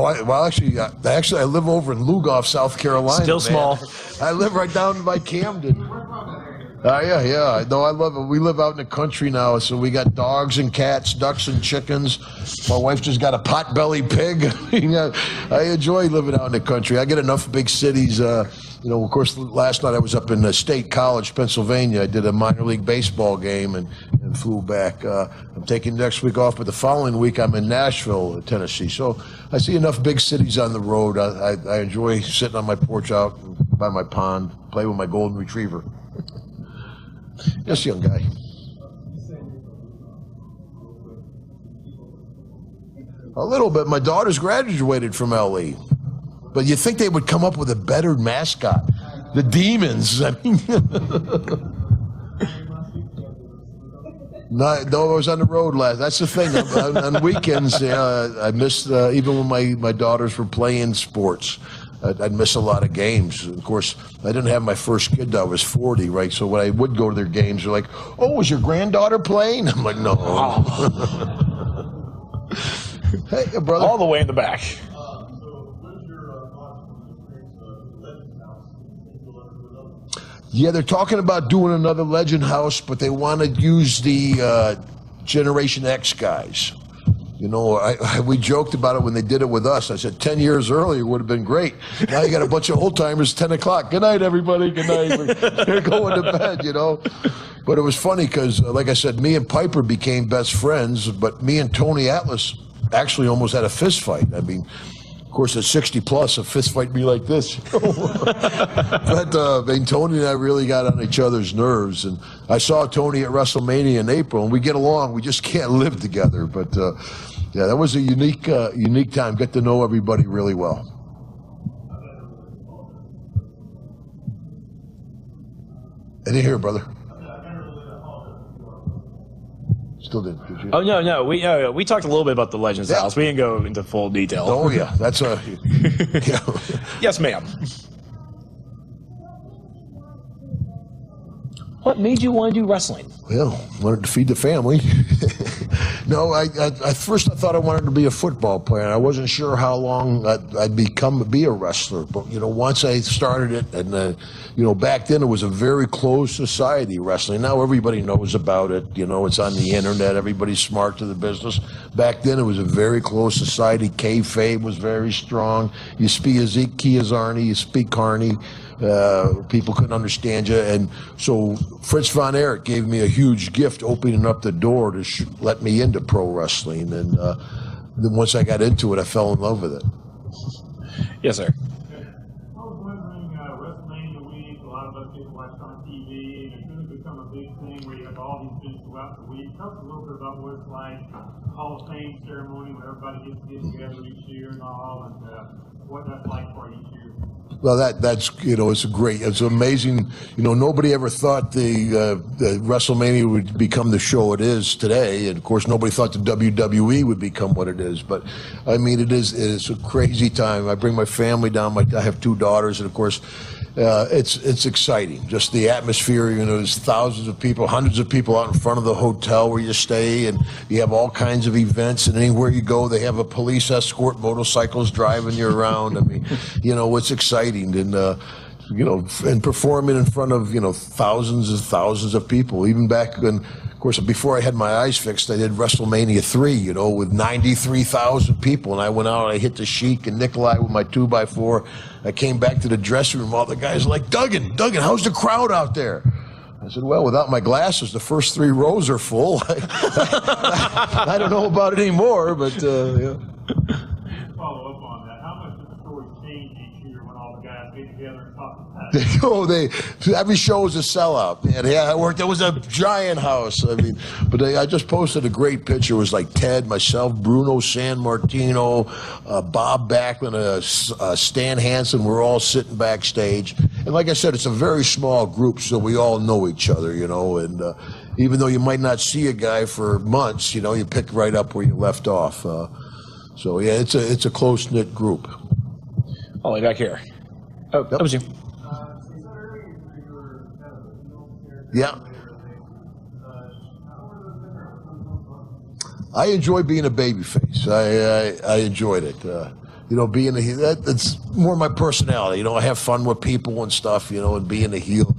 [SPEAKER 2] Actually, I live over in Lugoff, South Carolina.
[SPEAKER 4] Still
[SPEAKER 2] man.
[SPEAKER 4] small.
[SPEAKER 2] I live right down by Camden. Yeah. No, I love it. We live out in the country now, so we got dogs and cats, ducks and chickens. My wife just got a pot-bellied pig. I enjoy living out in the country. I get enough big cities. Of course, last night I was up in State College, Pennsylvania. I did a minor league baseball game and flew back. I'm taking next week off, but the following week I'm in Nashville, Tennessee. So I see enough big cities on the road. I enjoy sitting on my porch out by my pond, play with my golden retriever. Yes, young guy. A little bit. My daughter's graduated from LE. But you think they would come up with a better mascot? The Demons. I mean, no, I was on the road last. That's the thing. On weekends, I missed, even when my daughters were playing sports, I'd miss a lot of games. Of course, I didn't have my first kid till I was 40, right? So when I would go to their games, they're like, "Oh, was your granddaughter playing?" I'm like, "No." Hey, brother.
[SPEAKER 4] All the way in the back.
[SPEAKER 2] Yeah, they're talking about doing another Legend House, but they want to use the Generation X guys. We joked about it when they did it with us. I said 10 years earlier would have been great. Now you got a bunch of old timers, 10 o'clock. Good night, everybody. Good night. They're going to bed, But it was funny because, like I said, me and Piper became best friends, but me and Tony Atlas actually almost had a fist fight. I mean, of course, at 60 plus, a fist fight be like this. But Tony and I really got on each other's nerves. And I saw Tony at WrestleMania in April, and we get along. We just can't live together. But yeah, that was a unique time. Get to know everybody really well. I didn't hear, brother. Still did you?
[SPEAKER 4] Oh no, we talked a little bit about the Legends House. We didn't go into full detail.
[SPEAKER 2] Oh yeah, that's a. Yeah.
[SPEAKER 4] Yes, ma'am. What made you want to do wrestling?
[SPEAKER 2] Well, wanted to feed the family. No, at first I thought I wanted to be a football player. I wasn't sure how long I'd be a wrestler. But, once I started it, and, back then it was a very closed society, wrestling. Now everybody knows about it. It's on the internet. Everybody's smart to the business. Back then it was a very closed society. Kayfabe was very strong. You speak Arnie, you speak Carney. People couldn't understand you, and so Fritz von Erich gave me a huge gift, opening up the door to let me into pro wrestling. And then once I got into it, I fell in love with it.
[SPEAKER 4] Yes, sir.
[SPEAKER 6] I was wondering, WrestleMania week, a lot of us get to watch on TV, and it's going to become a big thing where you have all these things throughout the week. Tell us a little bit about what it's like, Hall of Fame ceremony where everybody gets to get together each year and all, and what that's like for each year.
[SPEAKER 2] Well, that's it's amazing. Nobody ever thought the WrestleMania would become the show it is today, and of course, nobody thought the WWE would become what it is. But I mean, it's a crazy time. I bring my family down. I have 2 daughters, and of course, it's exciting. Just the atmosphere. There's thousands of people, hundreds of people out in front of the hotel where you stay, and you have all kinds of events. And anywhere you go, they have a police escort, motorcycles driving you around. I mean, it's exciting, and and performing in front of thousands and thousands of people. Even back when, of course, before I had my eyes fixed, I did WrestleMania 3, with 93,000 people, and I went out and I hit the Sheik and Nikolai with my 2x4. I came back to the dressing room, all the guys were like, Duggan, how's the crowd out there? I said, well, without my glasses, the first 3 rows are full. I don't know about it anymore, but yeah.
[SPEAKER 6] Follow up on that. How much does the story change each year when all the guys get together and talk about
[SPEAKER 2] Every show is a sellout, man. Yeah, it was a giant house. I mean, but I just posted a great picture. It was like Ted, myself, Bruno Sammartino, Bob Backlund, Stan Hansen. We're all sitting backstage. And like I said, it's a very small group, so we all know each other, and even though you might not see a guy for months, you pick right up where you left off. So yeah, it's a close-knit group.
[SPEAKER 4] All the way back here. Oh, that was you.
[SPEAKER 2] Yeah. I enjoy being a babyface. I enjoyed it. you know, being a heel, that's more my personality. You know, I have fun with people and stuff, you know, and being a heel.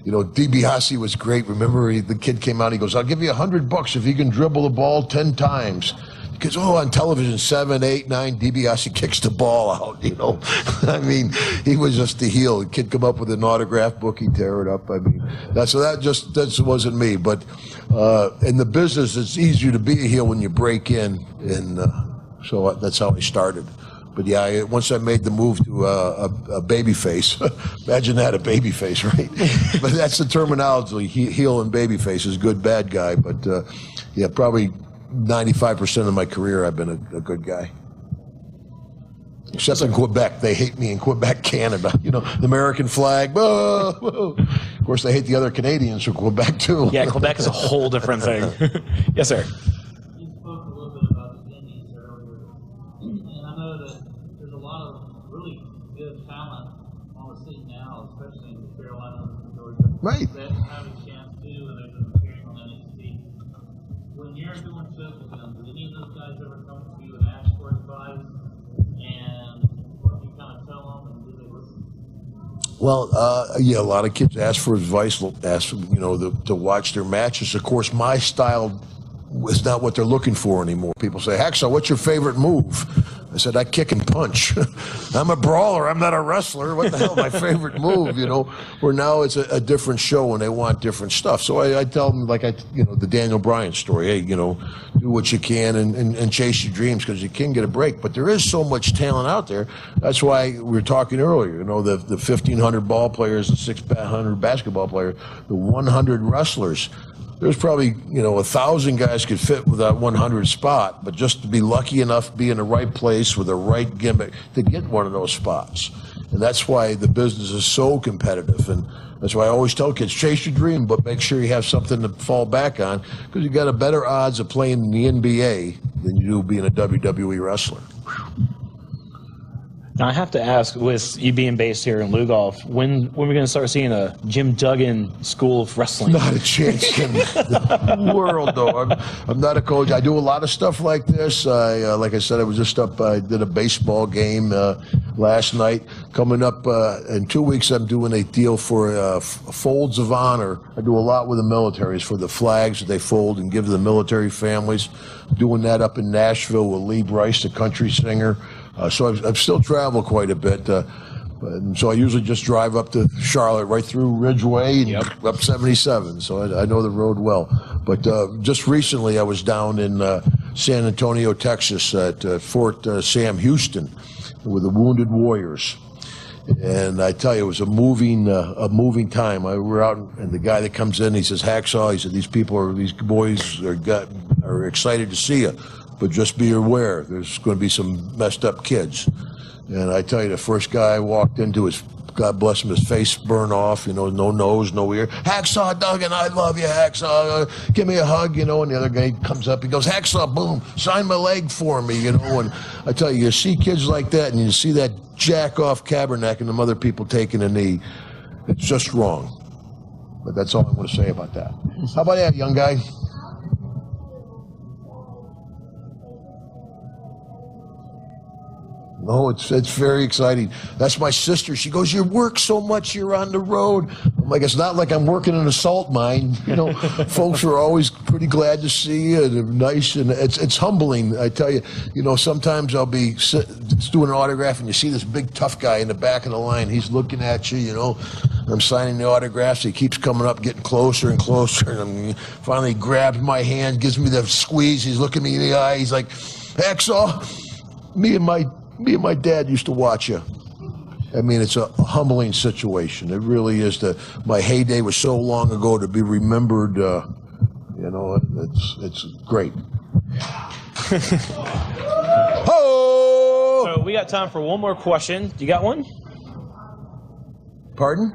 [SPEAKER 2] You know, DiBiase was great. Remember, the kid came out, he goes, I'll give you $100 if you can dribble the ball 10 times. Because, on television, 7, 8, 9, DiBiase kicks the ball out, you know. I mean, he was just the heel. The kid come up with an autograph book, he'd tear it up. I mean, that wasn't me. But in the business, it's easier to be a heel when you break in. And so that's how I started. But yeah, once I made the move to a baby face, imagine that, a baby face, right? But that's the terminology, heel and baby face is good, bad guy. But yeah, probably 95% of my career, I've been a good guy. Except in Quebec. They hate me in Quebec, Canada. You know, the American flag. Of course, they hate the other Canadians from Quebec, too.
[SPEAKER 4] Yeah, Quebec is a whole different thing. Yes, sir.
[SPEAKER 7] You spoke a little bit about the Indians earlier. And I know that there's a lot of really good talent on the scene now, especially in the Carolinas and Georgia.
[SPEAKER 2] Right.
[SPEAKER 7] That have a chance to, and they've been appearing on NXT. When you're doing shows with them, do any of those guys ever come to you and ask for advice? And what do you kind of tell them, and do they listen?
[SPEAKER 2] Well, yeah, a lot of kids ask for advice, ask, you know, to watch their matches. Of course, my style is not what they're looking for anymore. People say, Hacksaw, what's your favorite move? I said, I kick and punch. I'm a brawler. I'm not a wrestler. What the hell, my favorite move, you know? Where now it's a different show and they want different stuff. So I tell them, like, you know, the Daniel Bryan story, hey, you know, do what you can and chase your dreams because you can get a break. But there is so much talent out there. That's why we were talking earlier, you know, the 1,500 ball players, the 600 basketball players, the 100 wrestlers. There's probably, you know, 1,000 guys could fit with that 100 spot, but just to be lucky enough to be in the right place with the right gimmick to get one of those spots. And that's why the business is so competitive. And that's why I always tell kids, chase your dream, but make sure you have something to fall back on because you got a better odds of playing in the NBA than you do being a WWE wrestler.
[SPEAKER 4] Now, I have to ask, with you being based here in Lugolf, when are we going to start seeing a Jim Duggan School of Wrestling?
[SPEAKER 2] Not a chance in the world, though. I'm not a coach. I do a lot of stuff like this. Like I said, I was just up. I did a baseball game last night. Coming up in 2 weeks, I'm doing a deal for Folds of Honor. I do a lot with the militaries for the flags that they fold and give to the military families. Doing that up in Nashville with Lee Brice, the country singer. So I've still traveled quite a bit. And so I usually just drive up to Charlotte, right through Ridgeway and up 77. So I know the road well. But just recently I was down in San Antonio, Texas at Fort Sam Houston with the Wounded Warriors. And I tell you, it was a moving time. We were out, and the guy that comes in, he says, Hacksaw, he said, these boys are excited to see you. But just be aware, there's going to be some messed up kids. And I tell you, the first guy I walked into, his, God bless him, his face burned off, you know, no nose, no ear. Hacksaw, Duggan, I love you, Hacksaw. Give me a hug, you know. And the other guy comes up, he goes, Hacksaw, boom, sign my leg for me, you know. And I tell you, you see kids like that, and you see that jack-off Kaepernick and them other people taking a knee. It's just wrong. But that's all I want to say about that. How about that, young guy? Oh, it's very exciting. That's my sister. She goes, you work so much, you're on the road. I'm like, it's not like I'm working in a salt mine. You know, folks are always pretty glad to see you. They're nice, and it's humbling. I tell you, you know, sometimes I'll be doing an autograph, and you see this big tough guy in the back of the line. He's looking at you, you know. I'm signing the autographs. He keeps coming up, getting closer and closer. And finally grabs my hand, gives me the squeeze. He's looking me in the eye. He's like, Hacksaw, me and my dad used to watch you. I mean, it's a humbling situation. It really is. My heyday was so long ago to be remembered. You know, it's great. Oh!
[SPEAKER 4] So we got time for one more question. You got one?
[SPEAKER 2] Pardon?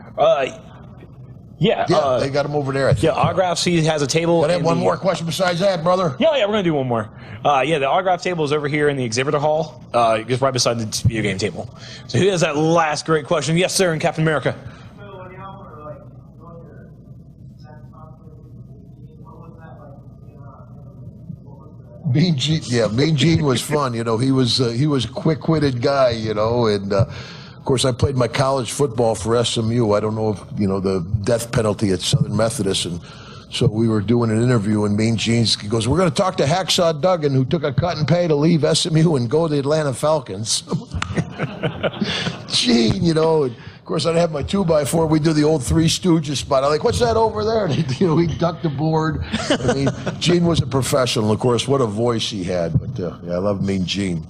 [SPEAKER 4] Yeah.
[SPEAKER 2] They got him over there. I think.
[SPEAKER 4] Yeah, autographs. He has a table.
[SPEAKER 2] Can I have one more question besides that, brother?
[SPEAKER 4] Yeah, we're going to do one more. Yeah, the autograph table is over here in the exhibitor hall, just right beside the video game table. So who has that last great question? Yes, sir, in Captain America.
[SPEAKER 3] So when y'all were like going to that conflict, what was that like? What was
[SPEAKER 2] Mean Gene was fun. You know, he was a quick-witted guy. You know, and of course, I played my college football for SMU. I don't know if you know the death penalty at Southern Methodist, and so we were doing an interview, and Mean Gene goes, "We're going to talk to Hacksaw Duggan, who took a cut and pay to leave SMU and go to the Atlanta Falcons." Gene, you know. And of course, I'd have my 2x4. We do the old Three Stooges spot. I'm like, "What's that over there?" And he ducked the board. I mean, Gene was a professional. Of course, what a voice he had. But yeah, I love Mean Gene.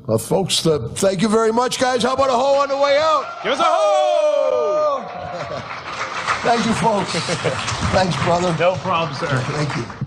[SPEAKER 2] Well, folks, thank you very much, guys. How about a hoe on the way out?
[SPEAKER 1] Give us a hoe!
[SPEAKER 2] Thank you, folks. Thanks, brother.
[SPEAKER 4] No problem, sir.
[SPEAKER 2] Thank you.